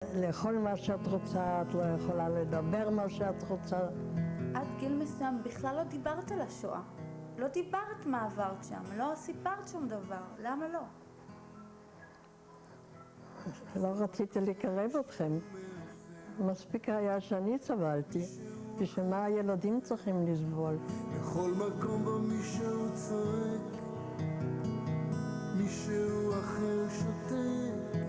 לאכול מה שאת רוצה, את לא יכולה לדבר מה שאת רוצה. עד גיל מסוים בכלל לא דיברת על השואה. לא דיברת מה עברת שם, לא סיפרת שום דבר. למה לא? לא רציתי לקרב אתכם. מספיק היה שאני סבלתי, בשביל מה הילדים צריכים לסבול. בכל מקום בו מישהו צועק, מישהו אחר שותק.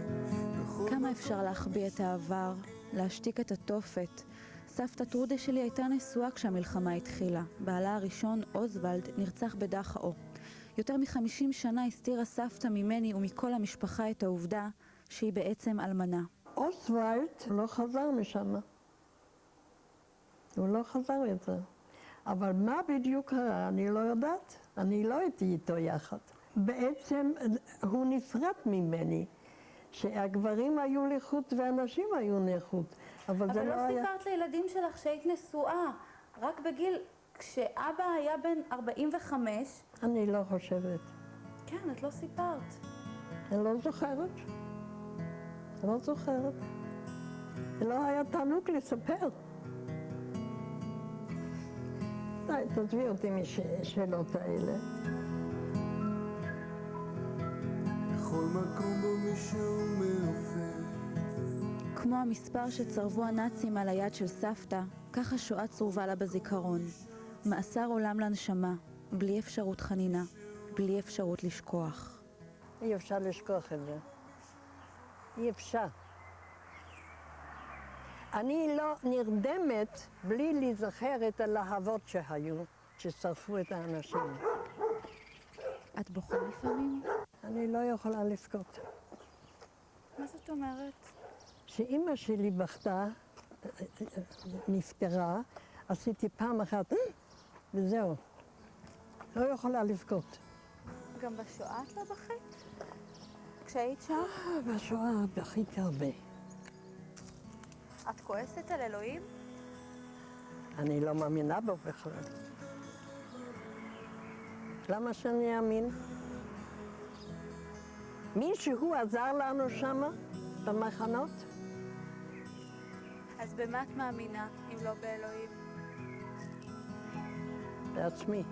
כמה אפשר להחביא את העבר, להשתיק את התופת? סבתא טרודה שלי הייתה נשואה כשהמלחמה התחילה. בעלה הראשון, אוזוולד, נרצח בדכאו. יותר מ50 שנה הסתירה סבתא ממני ומכל המשפחה את העובדה שהיא בעצם אלמנה. אוזוולד לא חזר משם. הוא לא חזר יותר. אבל מה בדיוק קרה? אני לא יודעת. אני לא הייתי איתו יחד. בעצם הוא נפרד ממני. שהגברים היו לחוט והנשים היו לחוט. אבל זה לא לא היה... סיפרת לילדים שלך שהיית נשואה. רק בגיל, כשאבא היה בן 45... אני לא חושבת. כן, את לא סיפרת. אני לא זוכרת. אני לא זוכרת. זה לא היה תענוג לספר. די, תעזבי אותי משאלות האלה. בכל מקום בו מישהו מעופף. כמו המספר שצרבו הנאצים על היד של סבתא, כך השואה צרובה לה בזיכרון. מאסר עולם לנשמה, בלי אפשרות חנינה, בלי אפשרות לשכוח. אי אפשר לשכוח את זה. אי אפשר. אני לא נרדמת בלי להיזכר את הלהבות שהיו, ששרפו את האנשים. את בוכה לפעמים? אני לא יכולה לבכות. מה זאת אומרת? כשאימא שלי בכתה, נפטרה, עשיתי פעם אחת, וזהו. לא יכולה לבכות. גם בשואה את לא בכית? כשהיית שם? בשואה בכיתי הרבה. את כועסת על אלוהים? אני לא מאמינה בו בכלל. למה שאני אאמין? מישהו עזר לנו שמה, במחנות? אז במה את מאמינה, אם לא באלוהים? בעצמי.